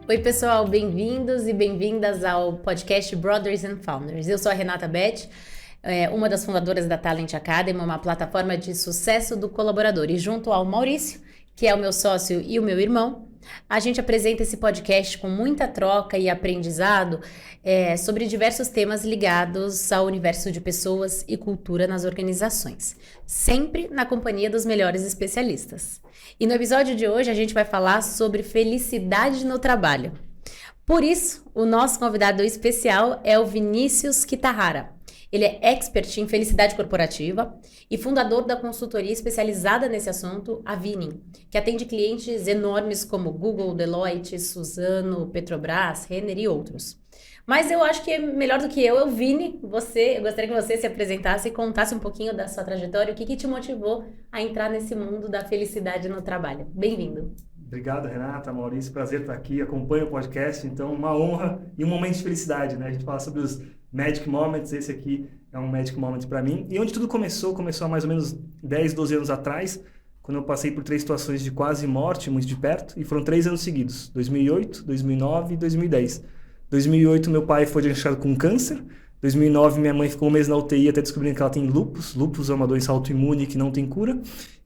Oi, pessoal, bem-vindos e bem-vindas ao podcast Brothers and Founders. Eu sou a Renata Beth, uma das fundadoras da Talent Academy, uma plataforma de sucesso do colaborador. E junto ao Maurício, que é o meu sócio e o meu irmão, a gente apresenta esse podcast com muita troca e aprendizado sobre diversos temas ligados ao universo de pessoas e cultura nas organizações, sempre na companhia dos melhores especialistas. E no episódio de hoje a gente vai falar sobre felicidade no trabalho. Por isso, o nosso convidado especial é o Vinícius Kitahara. Ele é expert em felicidade corporativa e fundador da consultoria especializada nesse assunto, a Vini, que atende clientes enormes como Google, Deloitte, Suzano, Petrobras, Renner e outros. Mas eu acho que é melhor do que eu, Vini, eu gostaria que você se apresentasse e contasse um pouquinho da sua trajetória, o que te motivou a entrar nesse mundo da felicidade no trabalho. Bem-vindo. Obrigado, Renata, Maurício, prazer estar aqui, acompanho o podcast, então uma honra e um momento de felicidade, né? A gente fala sobre os Magic Moments, esse aqui é um Magic Moment para mim. E onde tudo começou há mais ou menos 10, 12 anos atrás, quando eu passei por 3 situações de quase morte, muito de perto, e foram 3 anos seguidos, 2008, 2009 e 2010. 2008 meu pai foi diagnosticado com câncer, 2009 minha mãe ficou um mês na UTI até descobrindo que ela tem lúpus. Lúpus é uma doença autoimune que não tem cura.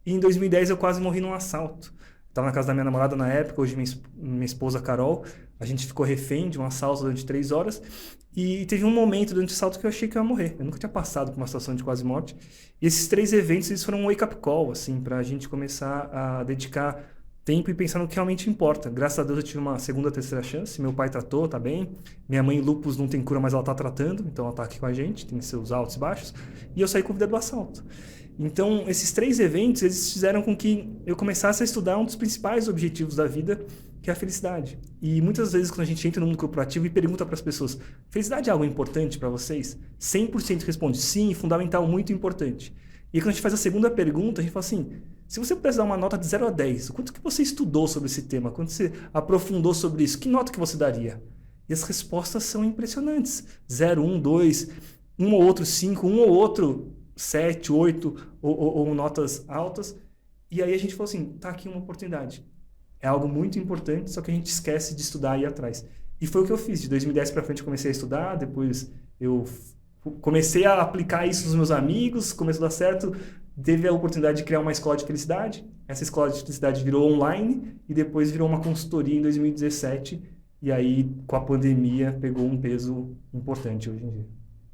E em 2010 eu quase morri num assalto. Estava na casa da minha namorada na época, hoje minha esposa Carol. A gente ficou refém de um assalto durante 3 horas. E teve um momento durante o assalto que eu achei que eu ia morrer. Eu nunca tinha passado por uma situação de quase morte. E esses 3 eventos eles foram um wake-up call, assim, para a gente começar a dedicar tempo e pensar no que realmente importa. Graças a Deus eu tive uma segunda, terceira chance. Meu pai tratou, tá bem. Minha mãe, lúpus, não tem cura, mas ela tá tratando. Então ela tá aqui com a gente, tem seus altos e baixos. E eu saí com vida do assalto. Então, esses 3 eventos, eles fizeram com que eu começasse a estudar um dos principais objetivos da vida, que é a felicidade. E muitas vezes, quando a gente entra no mundo corporativo e pergunta para as pessoas, felicidade é algo importante para vocês? 100% responde, sim, fundamental, muito importante. E aí, quando a gente faz a segunda pergunta, a gente fala assim, se você pudesse dar uma nota de 0 a 10, o quanto que você estudou sobre esse tema? Quanto você aprofundou sobre isso? Que nota que você daria? E as respostas são impressionantes. 0, 1, 2, um ou outro 5, um ou outro 7, 8 ou notas altas. E aí a gente falou assim, tá aqui uma oportunidade. É algo muito importante, só que a gente esquece de estudar e ir atrás. E foi o que eu fiz. De 2010 para frente eu comecei a estudar, depois eu comecei a aplicar isso nos meus amigos, começou a dar certo, teve a oportunidade de criar uma escola de felicidade. Essa escola de felicidade virou online e depois virou uma consultoria em 2017. E aí, com a pandemia, pegou um peso importante hoje em dia.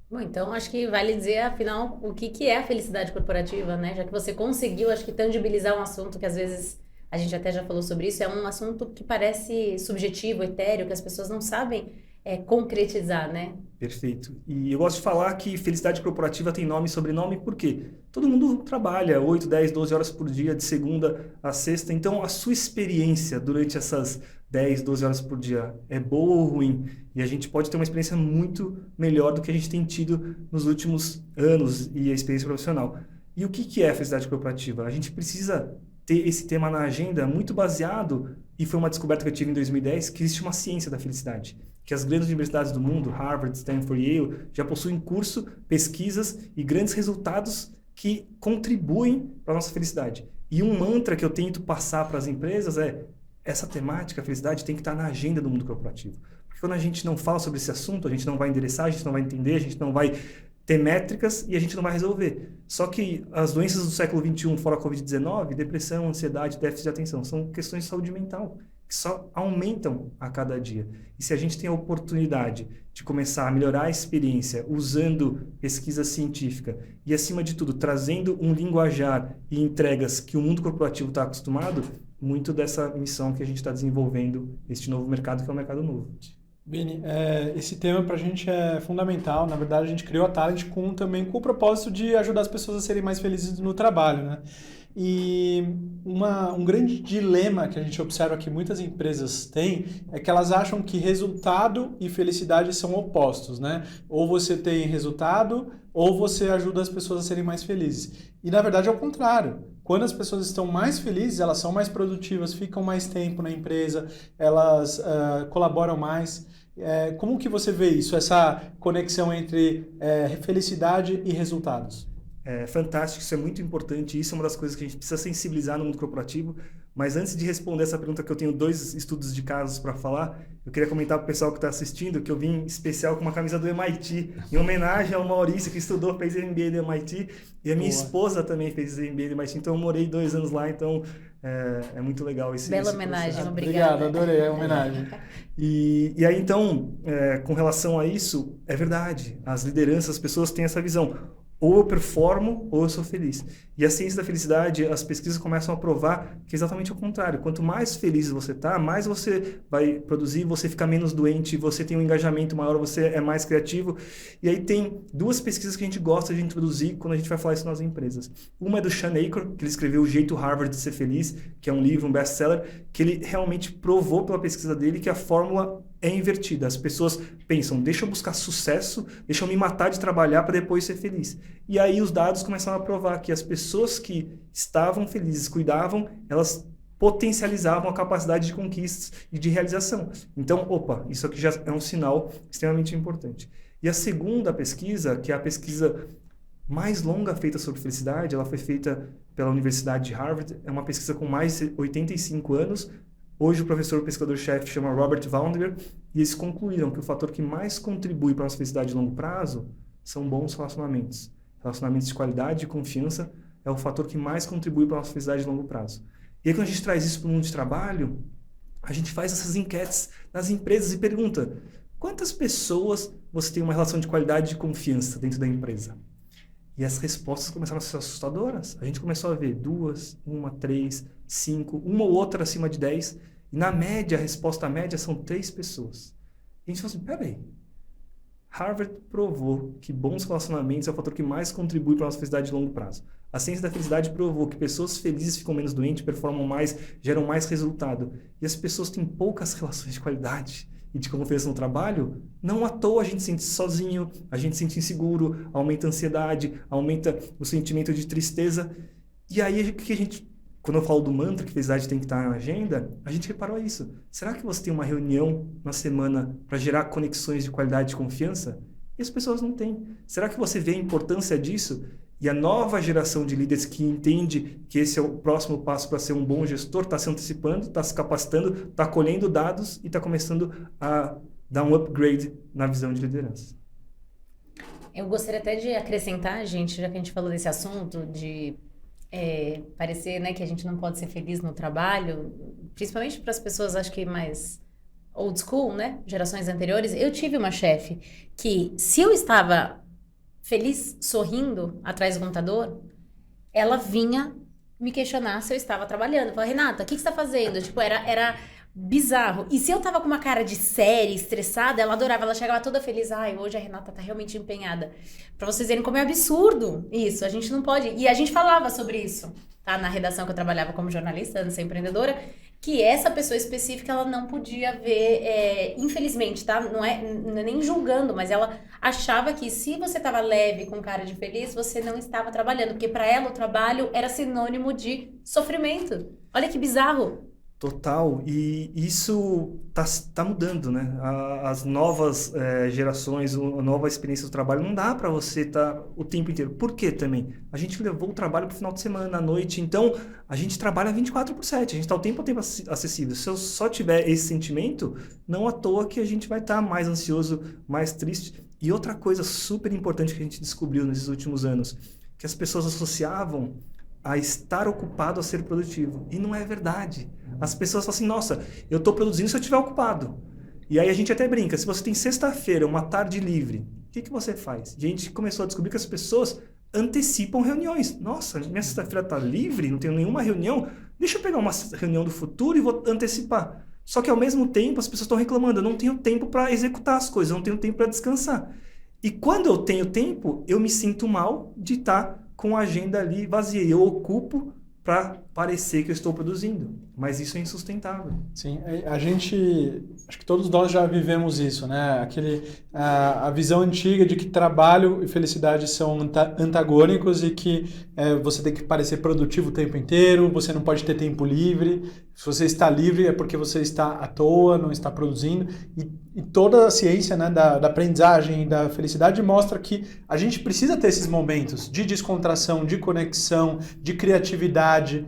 Bom, então acho que vale dizer, afinal, o que é a felicidade corporativa, né? Já que você conseguiu, acho que tangibilizar um assunto que às vezes a gente até já falou sobre isso, é um assunto que parece subjetivo, etéreo, que as pessoas não sabem concretizar, né? Perfeito. E eu gosto de falar que felicidade corporativa tem nome e sobrenome porque todo mundo trabalha 8, 10, 12 horas por dia, de segunda a sexta. Então, a sua experiência durante essas 10, 12 horas por dia é boa ou ruim? E a gente pode ter uma experiência muito melhor do que a gente tem tido nos últimos anos e a experiência profissional. E o que é a felicidade corporativa? A gente precisa ter esse tema na agenda muito baseado, e foi uma descoberta que eu tive em 2010, que existe uma ciência da felicidade. Que as grandes universidades do mundo, Harvard, Stanford e Yale, já possuem curso, pesquisas e grandes resultados que contribuem para a nossa felicidade. E um mantra que eu tento passar para as empresas é essa temática, a felicidade, tem que estar na agenda do mundo corporativo. Porque quando a gente não fala sobre esse assunto, a gente não vai endereçar, a gente não vai entender, a gente não vai ter métricas e a gente não vai resolver. Só que as doenças do século XXI, fora a Covid-19, depressão, ansiedade, déficit de atenção, são questões de saúde mental que só aumentam a cada dia. E se a gente tem a oportunidade de começar a melhorar a experiência usando pesquisa científica e, acima de tudo, trazendo um linguajar e entregas que o mundo corporativo está acostumado, muito dessa missão que a gente está desenvolvendo, este novo mercado, que é o mercado novo. Vini, esse tema para a gente é fundamental. Na verdade, a gente criou a Talent também com o propósito de ajudar as pessoas a serem mais felizes no trabalho, né? E um grande dilema que a gente observa que muitas empresas têm é que elas acham que resultado e felicidade são opostos, né? Ou você tem resultado, ou você ajuda as pessoas a serem mais felizes. E na verdade é o contrário. Quando as pessoas estão mais felizes, elas são mais produtivas, ficam mais tempo na empresa, elas colaboram mais. Como que você vê isso, essa conexão entre felicidade e resultados? É fantástico, isso é muito importante, isso é uma das coisas que a gente precisa sensibilizar no mundo corporativo, Mas antes de responder essa pergunta, que eu tenho 2 estudos de casos para falar, eu queria comentar para o pessoal que está assistindo que eu vim especial com uma camisa do MIT, em homenagem ao Maurício, que estudou, fez MBA do MIT, e a minha esposa também fez MBA do MIT, então eu morei 2 anos lá, então é muito legal esse Bela esse homenagem, processo. obrigada. Obrigado, adorei a homenagem. E aí, então, com relação a isso, é verdade, as lideranças, as pessoas têm essa visão. Ou eu performo, ou eu sou feliz. E a ciência da felicidade, as pesquisas começam a provar que é exatamente o contrário. Quanto mais feliz você está, mais você vai produzir, você fica menos doente, você tem um engajamento maior, você é mais criativo. E aí tem 2 pesquisas que a gente gosta de introduzir quando a gente vai falar isso nas empresas. Uma é do Sean Achor, que ele escreveu O Jeito Harvard de Ser Feliz, que é um livro, um best-seller, que ele realmente provou pela pesquisa dele que a fórmula é invertida. As pessoas pensam, deixa eu buscar sucesso, deixa eu me matar de trabalhar para depois ser feliz. E aí os dados começaram a provar que as pessoas que estavam felizes, cuidavam, elas potencializavam a capacidade de conquistas e de realização. Então, opa, isso aqui já é um sinal extremamente importante. E a segunda pesquisa, que é a pesquisa mais longa feita sobre felicidade, ela foi feita pela Universidade de Harvard, é uma pesquisa com mais de 85 anos. Hoje o professor pesquisador-chefe chama Robert Waldinger, e eles concluíram que o fator que mais contribui para a nossa felicidade de longo prazo são bons relacionamentos. Relacionamentos de qualidade e confiança é o fator que mais contribui para a nossa felicidade de longo prazo. E aí quando a gente traz isso para o mundo de trabalho, a gente faz essas enquetes nas empresas e pergunta: quantas pessoas você tem uma relação de qualidade e de confiança dentro da empresa? E as respostas começaram a ser assustadoras. A gente começou a ver 2, 1, 3, 5, uma ou outra acima de 10. E na média, a resposta média são 3 pessoas. E a gente falou assim, peraí. Harvard provou que bons relacionamentos é o fator que mais contribui para a nossa felicidade de longo prazo. A ciência da felicidade provou que pessoas felizes ficam menos doentes, performam mais, geram mais resultado. E as pessoas têm poucas relações de qualidade e de confiança no trabalho, não à toa a gente se sente sozinho, a gente se sente inseguro, aumenta a ansiedade, aumenta o sentimento de tristeza. E aí, que a gente, quando eu falo do mantra que felicidade tem que estar na agenda, a gente reparou isso. Será que você tem uma reunião na semana para gerar conexões de qualidade e confiança? E as pessoas não têm. Será que você vê a importância disso? E a nova geração de líderes que entende que esse é o próximo passo para ser um bom gestor está se antecipando, está se capacitando, está colhendo dados e está começando a dar um upgrade na visão de liderança. Eu gostaria até de acrescentar, gente, já que a gente falou desse assunto, de parecer, né, que a gente não pode ser feliz no trabalho, principalmente para as pessoas, acho que mais old school, né, gerações anteriores. Eu tive uma chefe que, se eu estava feliz, sorrindo, atrás do computador, ela vinha me questionar se eu estava trabalhando. Eu falava, Renata, o que você está fazendo? Tipo, era bizarro. E se eu tava com uma cara de séria, estressada, ela adorava, ela chegava toda feliz. Ai, hoje a Renata tá realmente empenhada. Pra vocês verem como é absurdo isso, a gente não pode... E a gente falava sobre isso, tá? Na redação que eu trabalhava como jornalista, antes de ser empreendedora, que essa pessoa específica, ela não podia ver, infelizmente, tá? Não é nem julgando, mas ela achava que se você tava leve, com cara de feliz, você não estava trabalhando, porque pra ela o trabalho era sinônimo de sofrimento. Olha que bizarro. Total, e isso tá mudando, né? As novas gerações, a nova experiência do trabalho, não dá para você estar o tempo inteiro. Por quê também? A gente levou o trabalho pro final de semana, à noite, então a gente trabalha 24/7, a gente está o tempo acessível. Se eu só tiver esse sentimento, não à toa que a gente vai estar mais ansioso, mais triste. E outra coisa super importante que a gente descobriu nesses últimos anos, que as pessoas associavam a estar ocupado a ser produtivo. E não é verdade. As pessoas falam assim, nossa, eu estou produzindo se eu estiver ocupado. E aí a gente até brinca, se você tem sexta-feira, uma tarde livre, o que você faz? E a gente começou a descobrir que as pessoas antecipam reuniões. Nossa, minha sexta-feira está livre, não tenho nenhuma reunião, deixa eu pegar uma reunião do futuro e vou antecipar. Só que ao mesmo tempo as pessoas estão reclamando, eu não tenho tempo para executar as coisas, eu não tenho tempo para descansar. E quando eu tenho tempo, eu me sinto mal de estar com a agenda ali vazia. Eu ocupo para parecer que eu estou produzindo. Mas isso é insustentável. Sim, a gente... Acho que todos nós já vivemos isso, né? A visão antiga de que trabalho e felicidade são antagônicos e que você tem que parecer produtivo o tempo inteiro, você não pode ter tempo livre. Se você está livre é porque você está à toa, não está produzindo. E toda a ciência, né, da aprendizagem e da felicidade mostra que a gente precisa ter esses momentos de descontração, de conexão, de criatividade,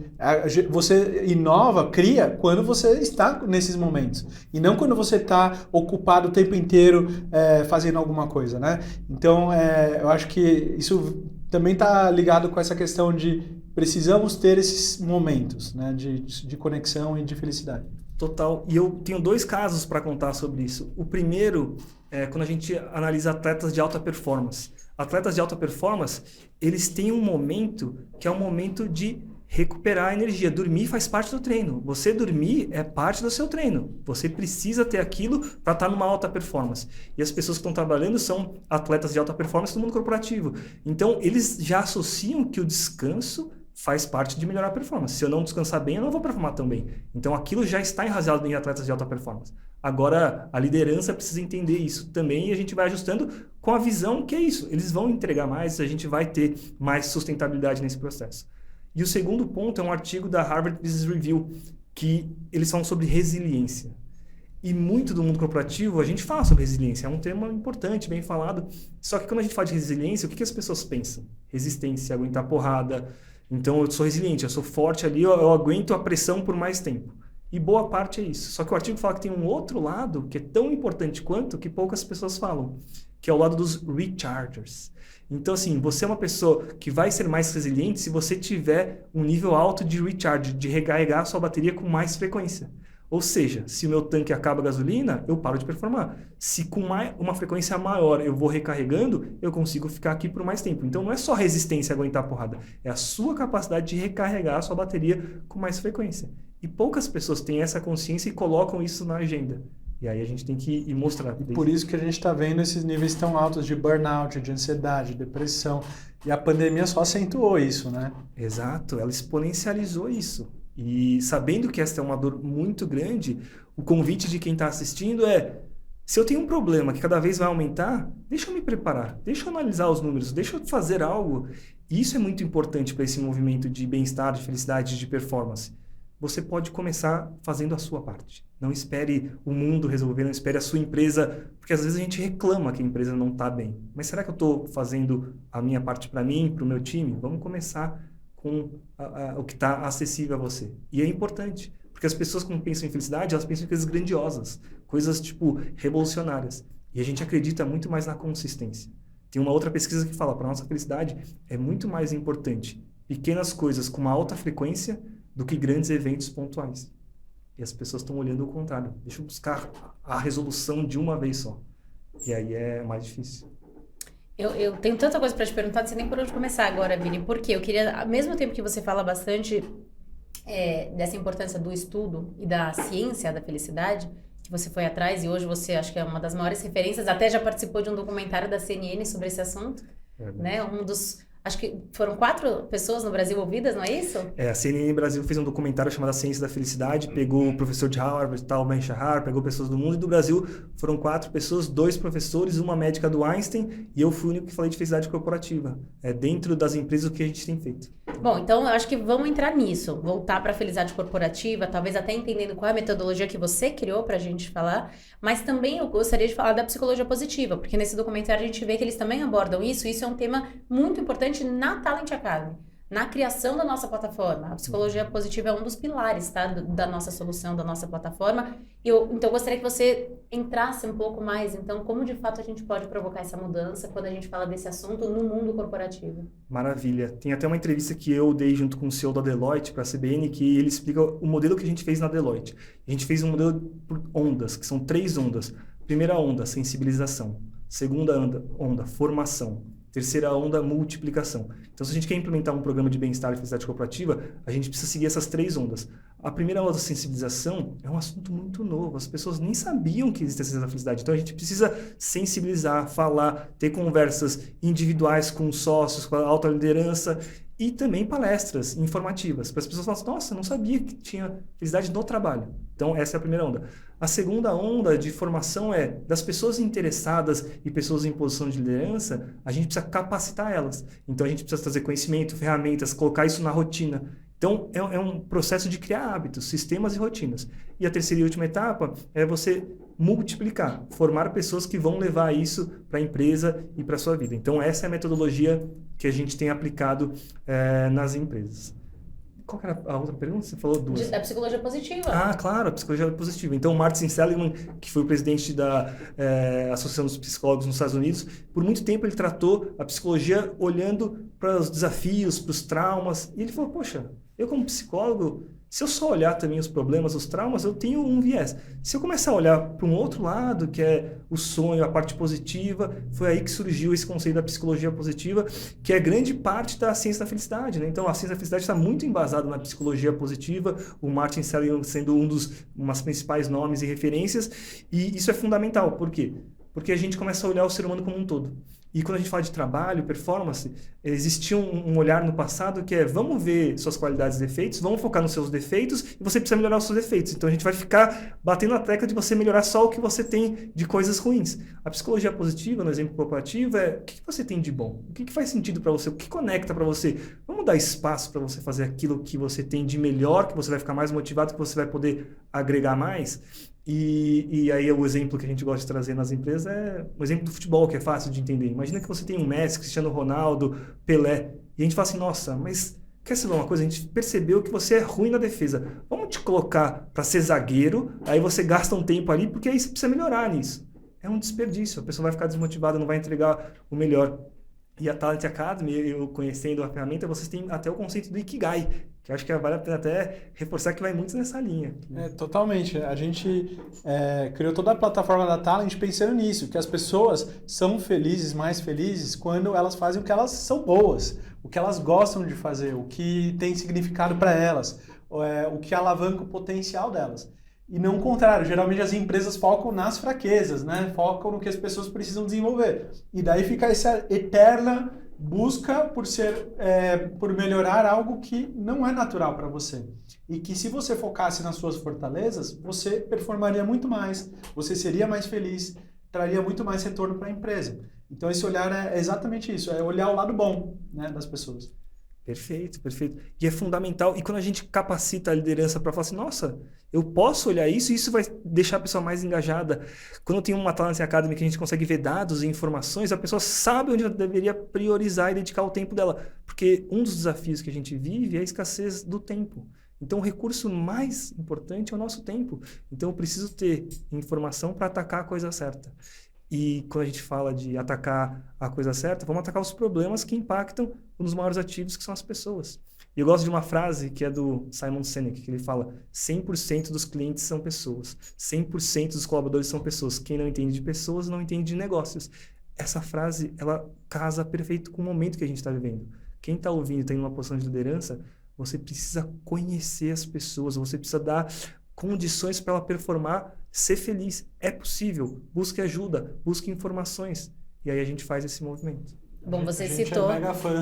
Você inova, cria quando você está nesses momentos. E não quando você está ocupado o tempo inteiro fazendo alguma coisa, né? Então, eu acho que isso também está ligado com essa questão de precisamos ter esses momentos, né, de conexão e de felicidade. Total. E eu tenho 2 casos para contar sobre isso. O primeiro é quando a gente analisa atletas de alta performance. Atletas de alta performance, eles têm um momento que é um momento de recuperar a energia. Dormir faz parte do treino. Você dormir é parte do seu treino. Você precisa ter aquilo para estar numa alta performance. E as pessoas que estão trabalhando são atletas de alta performance do mundo corporativo. Então, eles já associam que o descanso faz parte de melhorar a performance. Se eu não descansar bem, eu não vou performar tão bem. Então, aquilo já está enraizado em atletas de alta performance. Agora, a liderança precisa entender isso também e a gente vai ajustando com a visão que é isso. Eles vão entregar mais, a gente vai ter mais sustentabilidade nesse processo. E o segundo ponto é um artigo da Harvard Business Review, que eles falam sobre resiliência. E muito do mundo corporativo, a gente fala sobre resiliência. É um tema importante, bem falado. Só que quando a gente fala de resiliência, o que as pessoas pensam? Resistência, aguentar porrada. Então, eu sou resiliente, eu sou forte ali, eu aguento a pressão por mais tempo. E boa parte é isso. Só que o artigo fala que tem um outro lado, que é tão importante quanto, que poucas pessoas falam, que é o lado dos rechargers. Então, assim, você é uma pessoa que vai ser mais resiliente se você tiver um nível alto de recharge, de recarregar a sua bateria com mais frequência. Ou seja, se o meu tanque acaba a gasolina, eu paro de performar. Se com uma frequência maior eu vou recarregando, eu consigo ficar aqui por mais tempo. Então não é só resistência aguentar a porrada, é a sua capacidade de recarregar a sua bateria com mais frequência. E poucas pessoas têm essa consciência e colocam isso na agenda. E aí a gente tem que ir mostrar. E por isso que a gente está vendo esses níveis tão altos de burnout, de ansiedade, depressão. E a pandemia só acentuou isso, né? Exato, ela exponencializou isso. E sabendo que essa é uma dor muito grande, o convite de quem está assistindo é: se eu tenho um problema que cada vez vai aumentar, deixa eu me preparar, deixa eu analisar os números, deixa eu fazer algo. E isso é muito importante para esse movimento de bem-estar, de felicidade, de performance. Você pode começar fazendo a sua parte. Não espere o mundo resolver, não espere a sua empresa, porque às vezes a gente reclama que a empresa não está bem. Mas será que eu estou fazendo a minha parte para mim, para o meu time? Vamos começar com o que está acessível a você. E é importante, porque as pessoas, quando pensam em felicidade, elas pensam em coisas grandiosas, coisas, tipo, revolucionárias. E a gente acredita muito mais na consistência. Tem uma outra pesquisa que fala, para a nossa felicidade, é muito mais importante pequenas coisas com uma alta frequência do que grandes eventos pontuais. E as pessoas estão olhando o contrário. Deixa eu buscar a resolução de uma vez só. E aí é mais difícil. Eu tenho tanta coisa para te perguntar, não sei nem por onde começar agora, Vini. Porque eu queria, ao mesmo tempo que você fala bastante dessa importância do estudo e da ciência da felicidade, que você foi atrás e hoje você acho que é uma das maiores referências, até já participou de um documentário da CNN sobre esse assunto, né? Acho que foram 4 pessoas no Brasil ouvidas, não é isso? A CNN Brasil fez um documentário chamado Ciência da Felicidade, pegou o professor de Harvard, Tal Ben-Shahar, pegou pessoas do mundo, e do Brasil foram 4 pessoas, 2 professores, uma médica do Einstein, e eu fui o único que falei de felicidade corporativa. Dentro das empresas o que a gente tem feito. Bom, então eu acho que vamos entrar nisso, voltar para a felicidade corporativa, talvez até entendendo qual é a metodologia que você criou para a gente falar, mas também eu gostaria de falar da psicologia positiva, porque nesse documentário a gente vê que eles também abordam isso, e isso é um tema muito importante na Talent Academy, na criação da nossa plataforma. A psicologia positiva é um dos pilares, tá, da nossa solução, da nossa plataforma. Então eu gostaria que você entrasse um pouco mais, então, como de fato a gente pode provocar essa mudança quando a gente fala desse assunto no mundo corporativo. Maravilha. Tem até uma entrevista que eu dei junto com o CEO da Deloitte para a CBN, que ele explica o modelo que a gente fez na Deloitte. A gente fez um modelo por ondas, que são 3 ondas. Primeira onda, sensibilização. Segunda onda, formação. Terceira onda, multiplicação. Então, se a gente quer implementar um programa de bem-estar e felicidade corporativa, a gente precisa seguir essas 3 ondas. A primeira onda, sensibilização, é um assunto muito novo. As pessoas nem sabiam que existia essa felicidade. Então, a gente precisa sensibilizar, falar, ter conversas individuais com sócios, com a alta liderança e também palestras informativas, para as pessoas falarem, nossa, eu não sabia que tinha felicidade no trabalho. Então, essa é a primeira onda. A segunda onda de formação é das pessoas interessadas e pessoas em posição de liderança, a gente precisa capacitar elas. Então, a gente precisa trazer conhecimento, ferramentas, colocar isso na rotina. Então, é um processo de criar hábitos, sistemas e rotinas. E a terceira e última etapa é você multiplicar, formar pessoas que vão levar isso para a empresa e para a sua vida. Então, essa é a metodologia que a gente tem aplicado nas empresas. qual que era a outra pergunta? Você falou duas. Da psicologia positiva. Ah, claro, a psicologia positiva. Então, o Martin Seligman, que foi o presidente da Associação dos Psicólogos nos Estados Unidos, por muito tempo ele tratou a psicologia olhando para os desafios, para os traumas. E ele falou, poxa, eu como psicólogo, se eu só olhar também os problemas, os traumas, eu tenho um viés. Se eu começar a olhar para um outro lado, que é o sonho, a parte positiva, foi aí que surgiu esse conceito da psicologia positiva, que é grande parte da ciência da felicidade, né? Então, a ciência da felicidade está muito embasada na psicologia positiva, o Martin Seligman sendo um dos principais nomes e referências, e isso é fundamental. Por quê? Porque a gente começa a olhar o ser humano como um todo. E quando a gente fala de trabalho, performance, existia um olhar no passado que é, vamos ver suas qualidades e defeitos, vamos focar nos seus defeitos e você precisa melhorar os seus defeitos. Então a gente vai ficar batendo na tecla de você melhorar só o que você tem de coisas ruins. A psicologia positiva, no exemplo corporativo, é o que você tem de bom? O que faz sentido para você? O que conecta para você? Vamos dar espaço para você fazer aquilo que você tem de melhor, que você vai ficar mais motivado, que você vai poder agregar mais. E aí o exemplo que a gente gosta de trazer nas empresas é o exemplo do futebol, que é fácil de entender. Imagina que você tem um Messi, Cristiano Ronaldo, Pelé, e a gente fala assim, nossa, mas quer saber uma coisa? A gente percebeu que você é ruim na defesa. Vamos te colocar para ser zagueiro, aí você gasta um tempo ali, porque aí você precisa melhorar nisso. É um desperdício, a pessoa vai ficar desmotivada, não vai entregar o melhor. E a Talent Academy, eu conhecendo a ferramenta, vocês têm até o conceito do Ikigai, que eu acho que vale a pena até reforçar que vai muito nessa linha. Totalmente. A gente criou toda a plataforma da Talent pensando nisso, que as pessoas são felizes, mais felizes, quando elas fazem o que elas são boas, o que elas gostam de fazer, o que tem significado para elas, o que alavanca o potencial delas. E não o contrário, geralmente as empresas focam nas fraquezas, né? Focam no que as pessoas precisam desenvolver. E daí fica essa eterna busca por melhorar algo que não é natural para você. E que se você focasse nas suas fortalezas, você performaria muito mais, você seria mais feliz, traria muito mais retorno para a empresa. Então esse olhar é exatamente isso, é olhar o lado bom, né, das pessoas. Perfeito, perfeito. E é fundamental. E quando a gente capacita a liderança para falar assim, nossa, eu posso olhar isso e isso vai deixar a pessoa mais engajada. Quando tem uma Talent Academy que a gente consegue ver dados e informações, a pessoa sabe onde ela deveria priorizar e dedicar o tempo dela. Porque um dos desafios que a gente vive é a escassez do tempo. Então, o recurso mais importante é o nosso tempo. Então, eu preciso ter informação para atacar a coisa certa. E quando a gente fala de atacar a coisa certa, vamos atacar os problemas que impactam um dos maiores ativos, que são as pessoas. E eu gosto de uma frase que é do Simon Sinek, que ele fala: 100% dos clientes são pessoas, 100% dos colaboradores são pessoas. Quem não entende de pessoas não entende de negócios. Essa frase, ela casa perfeito com o momento que a gente está vivendo. Quem está ouvindo e tem uma posição de liderança, você precisa conhecer as pessoas, você precisa dar condições para ela performar, ser feliz. É possível. Busque ajuda, busque informações. E aí a gente faz esse movimento. Bom, você citou,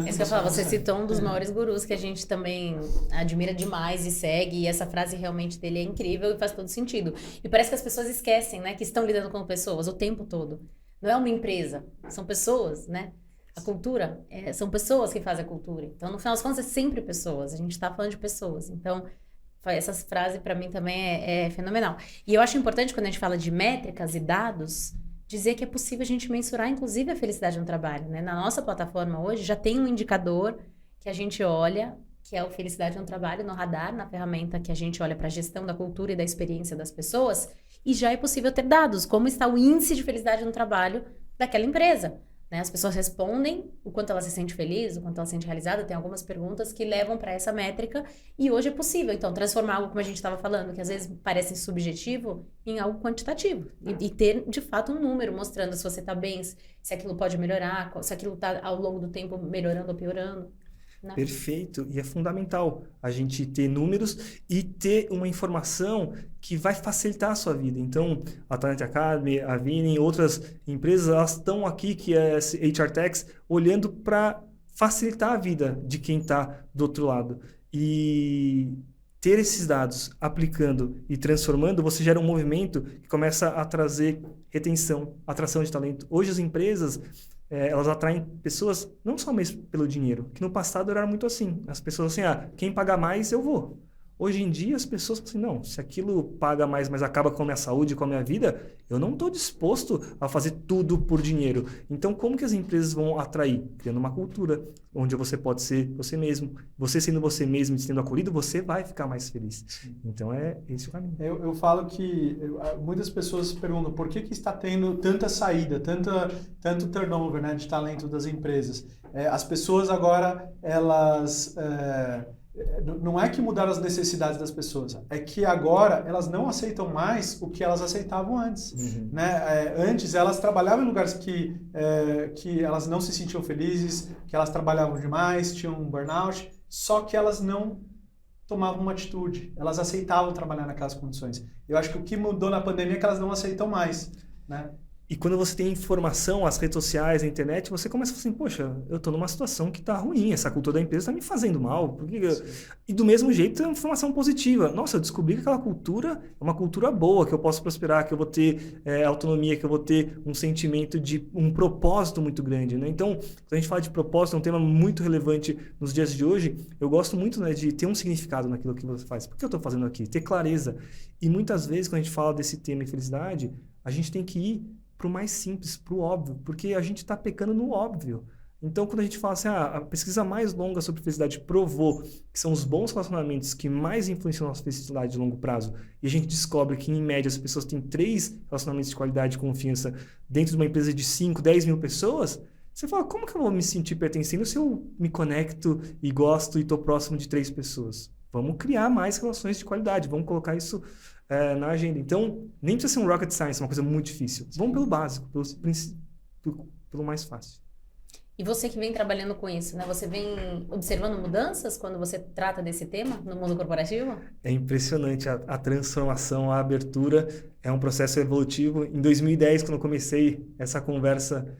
isso que eu falo, você citou um dos maiores gurus que a gente também admira demais e segue, e essa frase realmente dele é incrível e faz todo sentido. E parece que as pessoas esquecem, né, que estão lidando com pessoas o tempo todo. Não é uma empresa, são pessoas, né? A cultura, são pessoas que fazem a cultura. Então, no final das contas, é sempre pessoas. A gente está falando de pessoas. Então, essa frase para mim também é fenomenal. E eu acho importante, quando a gente fala de métricas e dados, dizer que é possível a gente mensurar, inclusive, a felicidade no trabalho, né? Na nossa plataforma hoje já tem um indicador que a gente olha, que é o Felicidade no Trabalho, no Radar, na ferramenta que a gente olha para a gestão da cultura e da experiência das pessoas, e já é possível ter dados, como está o índice de felicidade no trabalho daquela empresa. Né? As pessoas respondem o quanto ela se sente feliz, o quanto ela se sente realizada. Tem algumas perguntas que levam para essa métrica e hoje é possível, então, transformar algo, como a gente estava falando, que às vezes parece subjetivo, em algo quantitativo. E ter, de fato, um número mostrando se você está bem, se aquilo pode melhorar, se aquilo está, ao longo do tempo, melhorando ou piorando. Né? Perfeito. E é fundamental a gente ter números e ter uma informação que vai facilitar a sua vida. Então, a Talent Academy, a Vini, outras empresas, elas estão aqui, que é HR Techs, olhando para facilitar a vida de quem está do outro lado. E ter esses dados, aplicando e transformando, você gera um movimento que começa a trazer retenção, atração de talento. Hoje as empresas, elas atraem pessoas não só mesmo pelo dinheiro, que no passado era muito assim. As pessoas assim, quem pagar mais eu vou. Hoje em dia as pessoas falam assim, não, se aquilo paga mais, mas acaba com a minha saúde, com a minha vida, eu não estou disposto a fazer tudo por dinheiro. Então como que as empresas vão atrair? Criando uma cultura onde você pode ser você mesmo. Você sendo você mesmo e sendo acolhido, você vai ficar mais feliz. Então é esse o caminho. Eu falo que muitas pessoas perguntam por que está tendo tanta saída, tanto turnover, né, de talento das empresas. As pessoas agora, elas... não é que mudaram as necessidades das pessoas, é que agora elas não aceitam mais o que elas aceitavam antes. Né? Antes elas trabalhavam em lugares que elas não se sentiam felizes, que elas trabalhavam demais, tinham um burnout, só que elas não tomavam uma atitude, elas aceitavam trabalhar naquelas condições. Eu acho que o que mudou na pandemia é que elas não aceitam mais. Né? E quando você tem informação, as redes sociais, a internet, você começa a falar assim, poxa, eu estou numa situação que está ruim, essa cultura da empresa está me fazendo mal. E do mesmo jeito, é uma informação positiva. Nossa, eu descobri que aquela cultura é uma cultura boa, que eu posso prosperar, que eu vou ter autonomia, que eu vou ter um sentimento de um propósito muito grande. Né? Então, quando a gente fala de propósito, é um tema muito relevante nos dias de hoje. Eu gosto muito, né, de ter um significado naquilo que você faz. Por que eu estou fazendo aqui? Ter clareza. E muitas vezes, quando a gente fala desse tema infelicidade, a gente tem que ir para o mais simples, para o óbvio, porque a gente está pecando no óbvio. Então, quando a gente fala assim, a pesquisa mais longa sobre felicidade provou que são os bons relacionamentos que mais influenciam a nossa felicidade de longo prazo, e a gente descobre que, em média, as pessoas têm 3 relacionamentos de qualidade e confiança dentro de uma empresa de 5, 10 mil pessoas, você fala, como que eu vou me sentir pertencendo se eu me conecto e gosto e estou próximo de 3 pessoas? Vamos criar mais relações de qualidade, vamos colocar isso na agenda. Então, nem precisa ser um rocket science, uma coisa muito difícil. Vamos pelo básico, pelo mais fácil. E você que vem trabalhando com isso, né? Você vem observando mudanças quando você trata desse tema no mundo corporativo? É impressionante a transformação, a abertura. É um processo evolutivo. Em 2010, quando eu comecei essa conversa,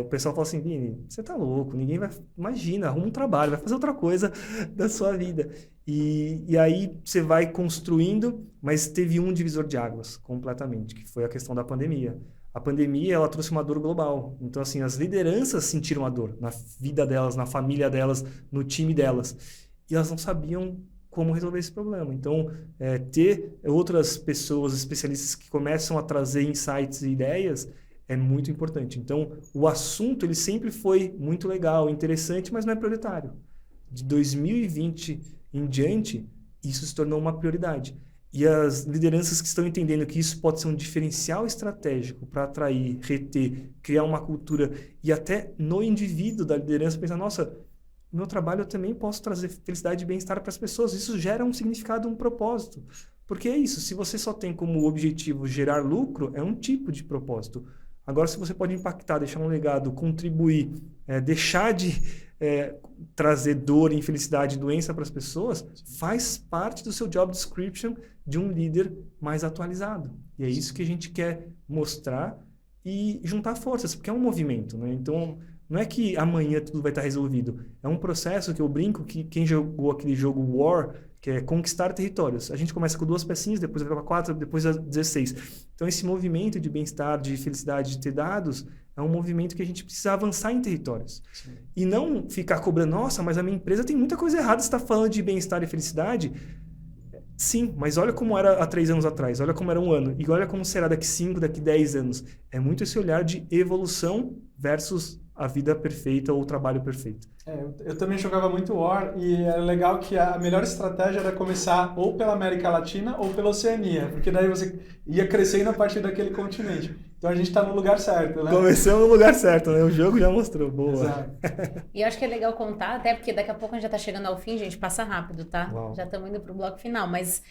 o pessoal falou assim, Vini, você tá louco, ninguém vai... Imagina, arruma um trabalho, vai fazer outra coisa da sua vida. E aí você vai construindo, mas teve um divisor de águas completamente, que foi a questão da pandemia. A pandemia, ela trouxe uma dor global. Então, assim, as lideranças sentiram a dor na vida delas, na família delas, no time delas. E elas não sabiam como resolver esse problema. Então, ter outras pessoas, especialistas que começam a trazer insights e ideias é muito importante. Então, o assunto, ele sempre foi muito legal, interessante, mas não é prioritário. De 2020 em diante, isso se tornou uma prioridade. E as lideranças que estão entendendo que isso pode ser um diferencial estratégico para atrair, reter, criar uma cultura e até no indivíduo da liderança pensar, nossa, no meu trabalho eu também posso trazer felicidade e bem-estar para as pessoas. Isso gera um significado, um propósito. Porque é isso, se você só tem como objetivo gerar lucro, é um tipo de propósito. Agora, se você pode impactar, deixar um legado, contribuir, deixar de trazer dor, infelicidade, doença para as pessoas, faz parte do seu job description de um líder mais atualizado. E é isso que a gente quer mostrar e juntar forças, porque é um movimento, né? Então, não é que amanhã tudo vai estar resolvido. É um processo que eu brinco que quem jogou aquele jogo War, que é conquistar territórios. A gente começa com 2 pecinhas, depois vai para 4, depois a 16. Então, esse movimento de bem-estar, de felicidade, de ter dados, é um movimento que a gente precisa avançar em territórios. Sim. E não ficar cobrando, nossa, mas a minha empresa tem muita coisa errada, você está falando de bem-estar e felicidade. Sim, mas olha como era há 3 anos atrás, olha como era um ano, e olha como será daqui 5, daqui 10 anos. É muito esse olhar de evolução versus a vida perfeita ou o trabalho perfeito. Eu também jogava muito War e é legal que a melhor estratégia era começar ou pela América Latina ou pela Oceania, porque daí você ia crescendo a partir daquele continente. Então a gente está no lugar certo, né? Começamos no lugar certo, né? O jogo já mostrou. Boa. Exato. E eu acho que é legal contar, até porque daqui a pouco a gente já está chegando ao fim, gente, passa rápido, tá? Uau. Já estamos indo para o bloco final, mas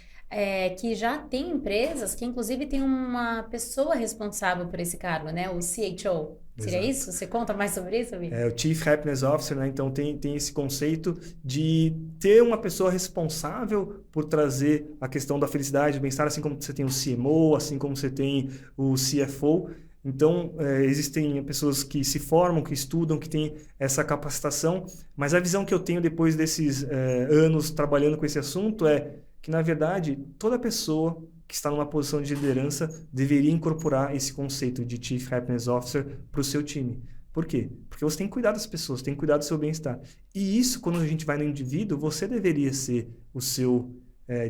que já tem empresas que inclusive tem uma pessoa responsável por esse cargo, né? O CHO. Seria Exato. Isso? Você conta mais sobre isso, Vitor? O Chief Happiness Officer, né? Então tem esse conceito de ter uma pessoa responsável por trazer a questão da felicidade, do bem-estar, assim como você tem o CMO, assim como você tem o CFO. Então, existem pessoas que se formam, que estudam, que têm essa capacitação, mas a visão que eu tenho depois desses anos trabalhando com esse assunto é que, na verdade, toda pessoa que está numa posição de liderança deveria incorporar esse conceito de Chief Happiness Officer para o seu time. Por quê? Porque você tem que cuidar das pessoas, tem que cuidar do seu bem-estar. E isso, quando a gente vai no indivíduo, você deveria ser o seu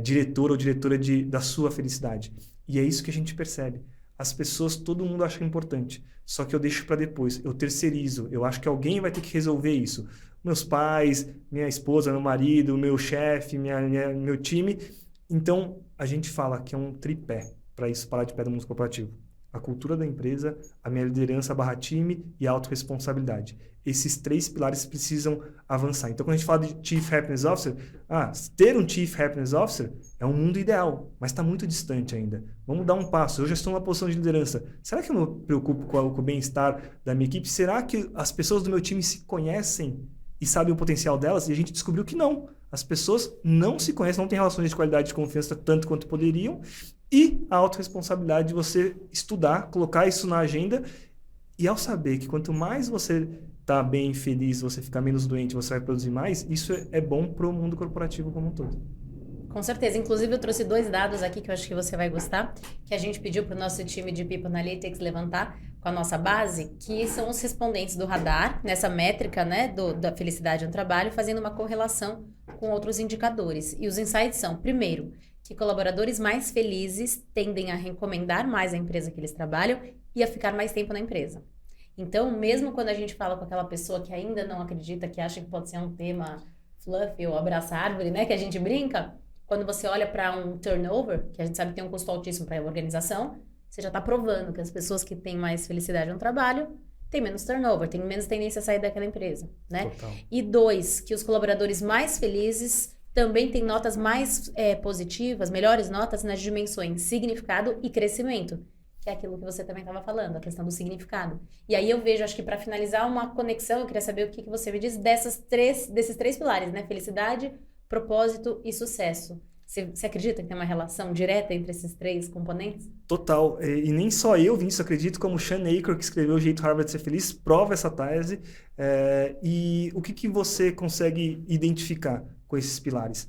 diretor ou diretora da sua felicidade. E é isso que a gente percebe. As pessoas, todo mundo acha importante, só que eu deixo para depois, eu terceirizo, eu acho que alguém vai ter que resolver isso. Meus pais, minha esposa, meu marido, meu chefe, meu time. Então, a gente fala que é um tripé para isso parar de pé do mundo corporativo. A cultura da empresa, a minha liderança / time e a autorresponsabilidade. Esses 3 pilares precisam avançar. Então, quando a gente fala de Chief Happiness Officer, ter um Chief Happiness Officer é um mundo ideal, mas está muito distante ainda. Vamos dar um passo. Eu já estou numa posição de liderança. Será que eu me preocupo com o bem-estar da minha equipe? Será que as pessoas do meu time se conhecem e sabem o potencial delas? E a gente descobriu que não. As pessoas não se conhecem, não têm relações de qualidade e de confiança tanto quanto poderiam. E a autorresponsabilidade de você estudar, colocar isso na agenda. E ao saber que quanto mais você está bem, feliz, você ficar menos doente, você vai produzir mais, isso é bom para o mundo corporativo como um todo. Com certeza. Inclusive, eu trouxe 2 dados aqui que eu acho que você vai gostar, que a gente pediu para o nosso time de People Analytics levantar com a nossa base, que são os respondentes do radar, nessa métrica, né, da felicidade no trabalho, fazendo uma correlação com outros indicadores. E os insights são, primeiro, que colaboradores mais felizes tendem a recomendar mais a empresa que eles trabalham e a ficar mais tempo na empresa. Então, mesmo quando a gente fala com aquela pessoa que ainda não acredita, que acha que pode ser um tema fluffy ou abraça árvore, né, que a gente brinca, quando você olha para um turnover, que a gente sabe que tem um custo altíssimo para a organização, você já está provando que as pessoas que têm mais felicidade no trabalho têm menos turnover, têm menos tendência a sair daquela empresa, né? Total. E 2, que os colaboradores mais felizes também têm notas mais positivas, melhores notas nas dimensões significado e crescimento, que é aquilo que você também estava falando, a questão do significado. E aí eu vejo, acho que para finalizar uma conexão, eu queria saber o que você me diz desses 3 pilares, né? Felicidade, propósito e sucesso. Você acredita que tem uma relação direta entre esses 3 componentes? Total. E nem só eu, Vinícius, acredito, como o Sean Aker, que escreveu O Jeito Harvard de Ser Feliz, prova essa tese. E o que você consegue identificar com esses pilares?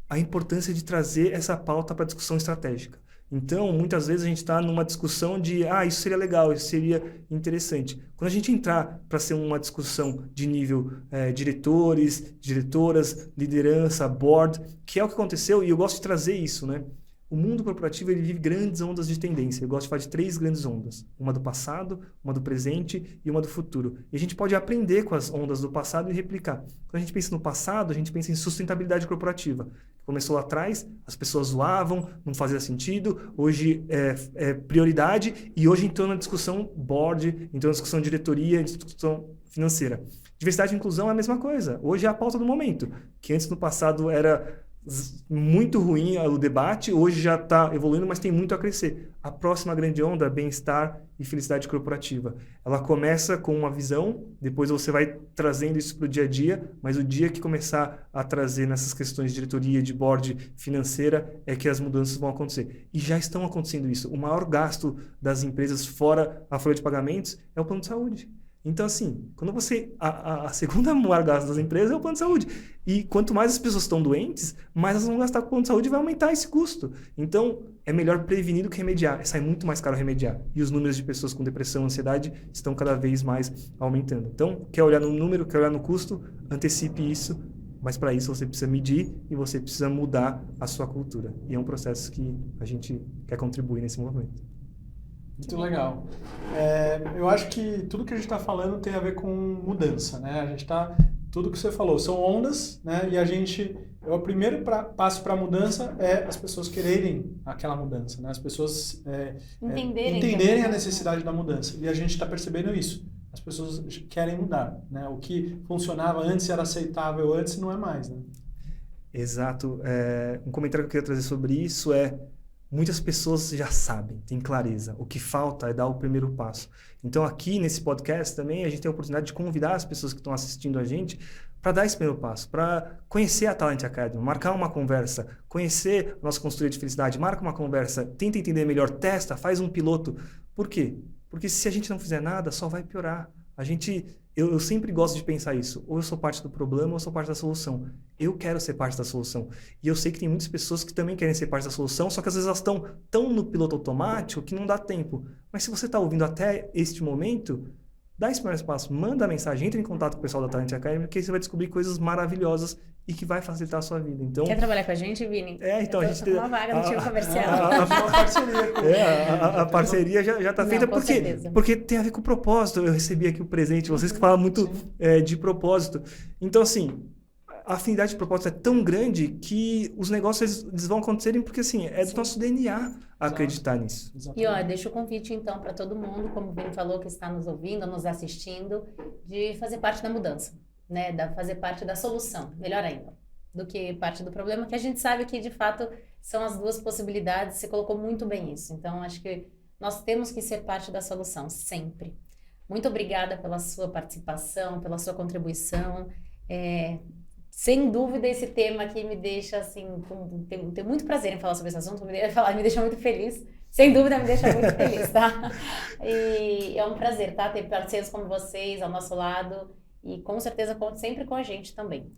A importância de trazer essa pauta para a discussão estratégica. Então, muitas vezes a gente está numa discussão de isso seria legal, isso seria interessante. Quando a gente entrar para ser uma discussão de nível diretores, diretoras, liderança, board, que é o que aconteceu, e eu gosto de trazer isso, né? O mundo corporativo ele vive grandes ondas de tendência. Eu gosto de falar de 3 grandes ondas. Uma do passado, uma do presente e uma do futuro. E a gente pode aprender com as ondas do passado e replicar. Quando a gente pensa no passado, a gente pensa em sustentabilidade corporativa. Começou lá atrás, as pessoas zoavam, não fazia sentido. Hoje é prioridade e hoje entrou na discussão board, entrou na discussão diretoria, discussão financeira. Diversidade e inclusão é a mesma coisa. Hoje é a pauta do momento. Que antes no passado era muito ruim o debate, hoje já está evoluindo, mas tem muito a crescer. A próxima grande onda é bem-estar e felicidade corporativa. Ela começa com uma visão, depois você vai trazendo isso para o dia a dia, mas o dia que começar a trazer nessas questões de diretoria, de board, financeira, é que as mudanças vão acontecer. E já estão acontecendo isso. O maior gasto das empresas fora a folha de pagamentos é o plano de saúde. Então, assim, quando você... A segunda maior gasto das empresas é o plano de saúde. E quanto mais as pessoas estão doentes, mais elas vão gastar com o plano de saúde e vai aumentar esse custo. Então, é melhor prevenir do que remediar. Sai muito mais caro remediar. E os números de pessoas com depressão e ansiedade estão cada vez mais aumentando. Então, quer olhar no número, quer olhar no custo, antecipe isso. Mas para isso você precisa medir e você precisa mudar a sua cultura. E é um processo que a gente quer contribuir nesse movimento. Muito legal. Eu acho que tudo que a gente está falando tem a ver com mudança, né? A gente está... Tudo que você falou são ondas, né? E o primeiro passo para a mudança é as pessoas quererem aquela mudança, né? As pessoas entenderem a necessidade da mudança. E a gente está percebendo isso. As pessoas querem mudar, né? O que funcionava antes, era aceitável antes, não é mais, né? Exato. Um comentário que eu queria trazer sobre isso muitas pessoas já sabem, têm clareza. O que falta é dar o primeiro passo. Então, aqui nesse podcast também, a gente tem a oportunidade de convidar as pessoas que estão assistindo a gente para dar esse primeiro passo, para conhecer a Talent Academy, marcar uma conversa, conhecer a nossa consultoria de felicidade, marca uma conversa, tenta entender melhor, testa, faz um piloto. Por quê? Porque se a gente não fizer nada, só vai piorar. Eu sempre gosto de pensar isso. Ou eu sou parte do problema ou eu sou parte da solução. Eu quero ser parte da solução. E eu sei que tem muitas pessoas que também querem ser parte da solução, só que às vezes elas estão tão no piloto automático que não dá tempo. Mas se você está ouvindo até este momento, Dá esse primeiro passo, manda a mensagem, entre em contato com o pessoal da Talent Academy, porque aí você vai descobrir coisas maravilhosas e que vai facilitar a sua vida. Então, Quer trabalhar com a gente, Vini? então Eu a gente tô com uma vaga no time comercial. Uma parceria. a parceria já está feita porque tem a ver com o propósito. Eu recebi aqui o presente, vocês que falam muito de propósito. Então, assim, a afinidade de propósito é tão grande que os negócios eles vão acontecerem porque, assim, é do nosso DNA acreditar nisso. E, ó, deixa o convite, então, para todo mundo, como o Vini falou, que está nos ouvindo, nos assistindo, de fazer parte da mudança, né? Fazer parte da solução, melhor ainda, do que parte do problema, que a gente sabe que, de fato, são as duas possibilidades. Você colocou muito bem isso. Então, acho que nós temos que ser parte da solução, sempre. Muito obrigada pela sua participação, pela sua contribuição. Sem dúvida, esse tema aqui me deixa, assim, tenho muito prazer em falar sobre esse assunto, me deixa muito feliz. Sem dúvida, me deixa muito feliz, tá? E é um prazer, tá? Ter parceiros como vocês ao nosso lado e, com certeza, conte sempre com a gente também.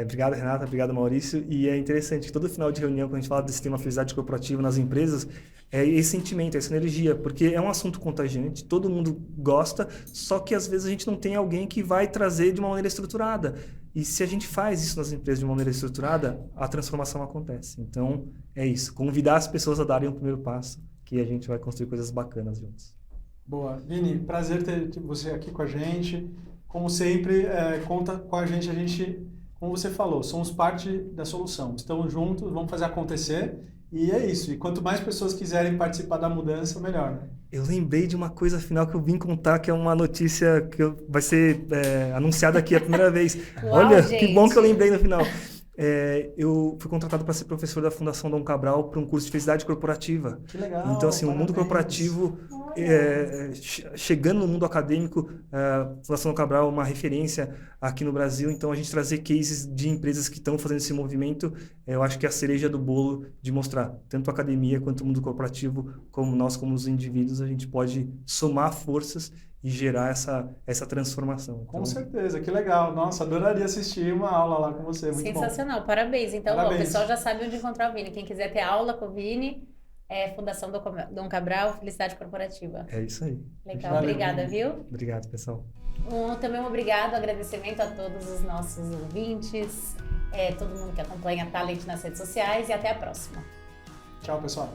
Obrigado, Renata. Obrigado, Maurício. E é interessante que todo final de reunião, quando a gente fala desse tema felicidade corporativa nas empresas, é esse sentimento, essa energia, porque é um assunto contagiante, todo mundo gosta, só que às vezes a gente não tem alguém que vai trazer de uma maneira estruturada. E se a gente faz isso nas empresas de uma maneira estruturada, a transformação acontece. Então, é isso. Convidar as pessoas a darem o primeiro passo, que a gente vai construir coisas bacanas juntos. Boa. Vini, prazer ter você aqui com a gente. Como sempre, conta com a gente, como você falou, somos parte da solução. Estamos juntos, vamos fazer acontecer. E é isso. E quanto mais pessoas quiserem participar da mudança, melhor, né? Eu lembrei de uma coisa final que eu vim contar, que é uma notícia que vai ser anunciada aqui a primeira vez. Uau, olha, gente. Que bom que eu lembrei no final. Eu fui contratado para ser professor da Fundação Dom Cabral para um curso de felicidade corporativa. Que legal. Então, assim, parabéns. O mundo corporativo, chegando no mundo acadêmico, a Fundação Dom Cabral é uma referência aqui no Brasil. Então, a gente trazer cases de empresas que estão fazendo esse movimento, eu acho que é a cereja do bolo de mostrar, tanto a academia quanto o mundo corporativo, como nós, como os indivíduos, a gente pode somar forças e gerar essa transformação. Com certeza, que legal. Nossa, adoraria assistir uma aula lá com você. Muito Sensacional, parabéns. Então, Parabéns. Ó, o pessoal já sabe onde encontrar o Vini. Quem quiser ter aula com o Vini, Fundação Dom Cabral, Felicidade Corporativa. É isso aí. Legal, Valeu, obrigada, Vini. viu? Obrigado, pessoal. Também um obrigado, agradecimento a todos os nossos ouvintes, todo mundo que acompanha a Talent nas redes sociais e até a próxima. Tchau, pessoal.